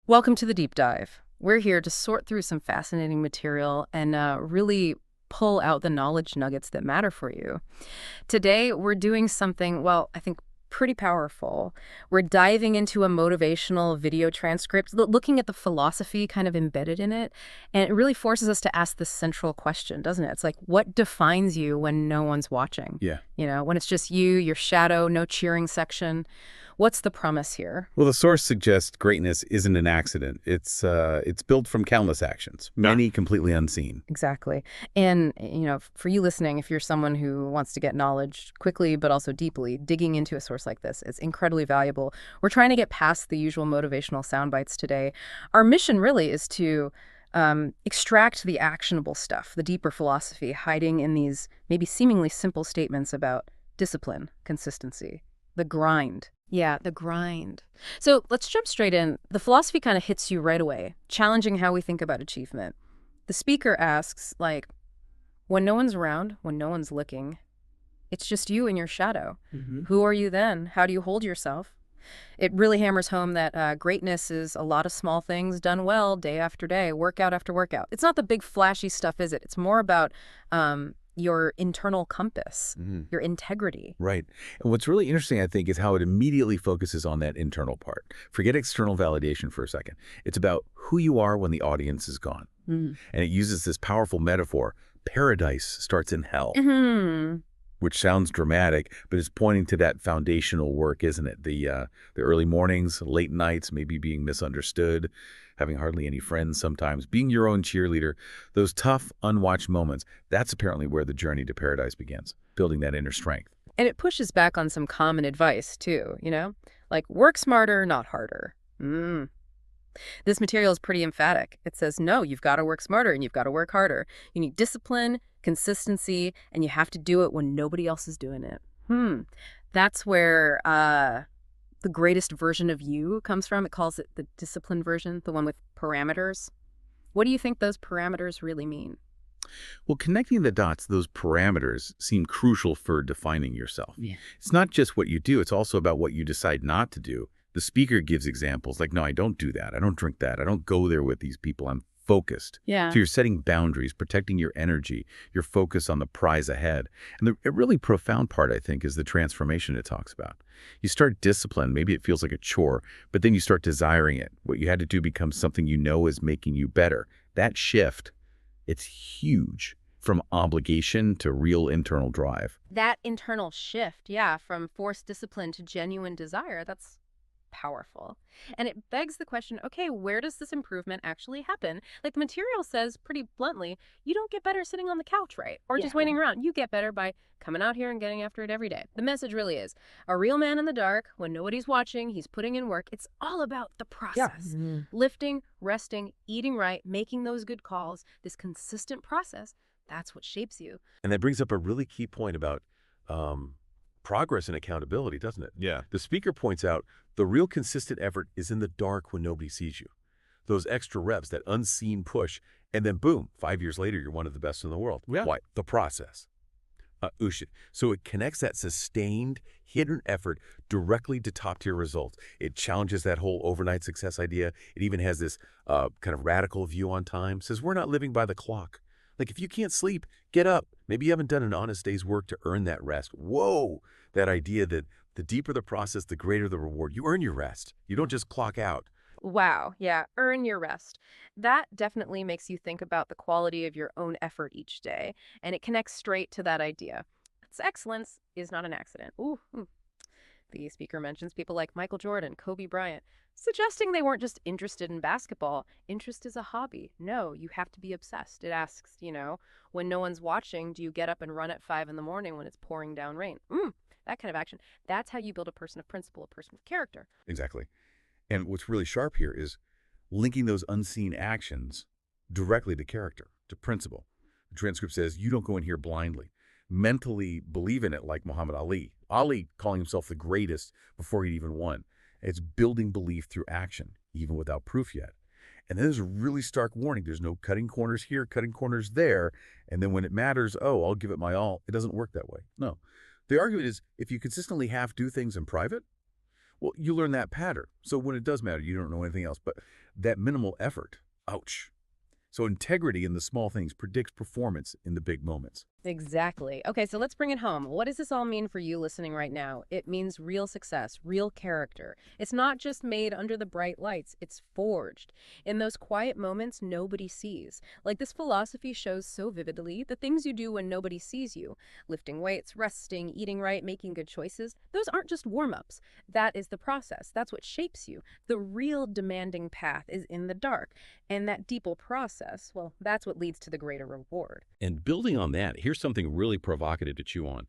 Welcome to the deep dive. We're here to sort through some fascinating material and really pull out the knowledge nuggets that matter for you. Today, we're doing something, well, I think pretty powerful. We're diving into a motivational video transcript, looking at the philosophy kind of embedded in it. And it really forces us to ask this central question, doesn't it? It's like, what defines you when no one's watching? Yeah. You know, when it's just you, your shadow, no cheering section. What's the premise here? Well, the source suggests greatness isn't an accident. It's built from countless actions, many completely unseen. Exactly. And, for you listening, if you're someone who wants to get knowledge quickly but also deeply, digging into a source like this is incredibly valuable. We're trying to get past the usual motivational sound bites today. Our mission really is to extract the actionable stuff, the deeper philosophy hiding in these maybe seemingly simple statements about discipline, consistency, the grind. Yeah, the grind. So let's jump straight in. The philosophy kind of hits you right away, challenging how we think about achievement. The speaker asks, like, when no one's around, when no one's looking, it's just you and your shadow. Who are you then? How do you hold yourself? It really hammers home that greatness is a lot of small things done well day after day, workout after workout. It's not the big flashy stuff, is it? It's more about your internal compass, your integrity. Right. And what's really interesting, I think, is how it immediately focuses on that internal part. Forget external validation for a second. It's about who you are when the audience is gone. And it uses this powerful metaphor. Paradise starts in hell. Which sounds dramatic, but it's pointing to that foundational work, isn't it? The early mornings, late nights, maybe being misunderstood, having hardly any friends sometimes, being your own cheerleader, those tough, unwatched moments, that's apparently where the journey to paradise begins, building that inner strength. And it pushes back on some common advice, too, like work smarter, not harder. This material is pretty emphatic. It says, no, you've got to work smarter and you've got to work harder. You need discipline, consistency, and you have to do it when nobody else is doing it. That's where the greatest version of you comes from. It calls it the disciplined version, the one with parameters. What do you think those parameters really mean? Well, connecting the dots, those parameters seem crucial for defining yourself. Yeah. It's not just what you do, it's also about what you decide not to do. The speaker gives examples like, no, I don't do that. I don't drink that. I don't go there with these people. I'm focused. Yeah. So you're setting boundaries, protecting your energy, your focus on the prize ahead. And the really profound part, I think, is the transformation it talks about. You start discipline, maybe it feels like a chore, but then you start desiring it. What you had to do becomes something you know is making you better. That shift, it's huge. From obligation to real internal drive. That internal shift, yeah, from forced discipline to genuine desire, that's powerful. And it begs the question, okay, where does this improvement actually happen? Like the material says pretty bluntly, you don't get better sitting on the couch, right? Or just waiting around. You get better by coming out here and getting after it every day. The message really is, a real man in the dark, when nobody's watching, he's putting in work. It's all about the process. Lifting, resting, eating right, making those good calls, this consistent process, that's what shapes you. And that brings up a really key point about progress and accountability, doesn't it? Yeah. The speaker points out the real consistent effort is in the dark when nobody sees you. Those extra reps, that unseen push, and then boom, 5 years later, you're one of the best in the world. Yeah. Why? The process. So it connects that sustained, hidden effort directly to top-tier results. It challenges that whole overnight success idea. It even has this kind of radical view on time. Says we're not living by the clock. Like if you can't sleep, get up. Maybe you haven't done an honest day's work to earn that rest. Whoa, that idea that the deeper the process, the greater the reward. You earn your rest. You don't just clock out. Wow, yeah, earn your rest. That definitely makes you think about the quality of your own effort each day, and it connects straight to that idea. Its excellence is not an accident. The speaker mentions people like Michael Jordan, Kobe Bryant, suggesting they weren't just interested in basketball. Interest is a hobby. No, you have to be obsessed. It asks, when no one's watching, do you get up and run at 5 in the morning when it's pouring down rain? That kind of action. That's how you build a person of principle, a person of character. Exactly. And what's really sharp here is linking those unseen actions directly to character, to principle. The transcript says, you don't go in here blindly. Mentally believe in it like Muhammad Ali. Ali calling himself the greatest before he'd even won. It's building belief through action, even without proof yet. And then there's a really stark warning. There's no cutting corners here, cutting corners there. And then when it matters, oh, I'll give it my all. It doesn't work that way. No. The argument is if you consistently half do things in private, well, you learn that pattern. So when it does matter, you don't know anything else. But that minimal effort. Ouch. So integrity in the small things predicts performance in the big moments. Exactly. Okay, so let's bring it home. What does this all mean for you listening right now? It means real success, real character. It's not just made under the bright lights, it's forged in those quiet moments nobody sees. Like this philosophy shows so vividly, the things you do when nobody sees you, lifting weights, resting, eating right, making good choices, those aren't just warm-ups. That is the process. That's what shapes you. The real demanding path is in the dark. And that deeper process, well, that's what leads to the greater reward. And building on that, here's something really provocative to chew on.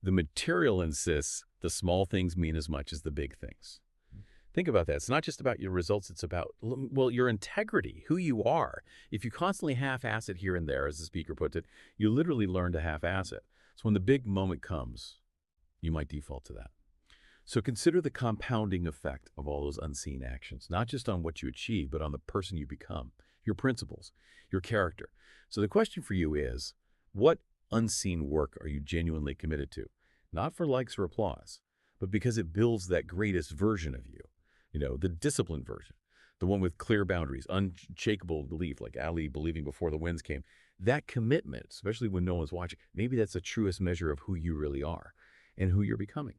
The material insists the small things mean as much as the big things. Think about that. It's not just about your results. It's about, well, your integrity, who you are. If you constantly half-ass it here and there, as the speaker puts it, you literally learn to half-ass it. So when the big moment comes, you might default to that. So consider the compounding effect of all those unseen actions, not just on what you achieve, but on the person you become, your principles, your character. So the question for you is, what unseen work are you genuinely committed to? Not for likes or applause, but because it builds that greatest version of you, the disciplined version, the one with clear boundaries, unshakable belief, like Ali believing before the winds came. That commitment, especially when no one's watching, maybe that's the truest measure of who you really are and who you're becoming.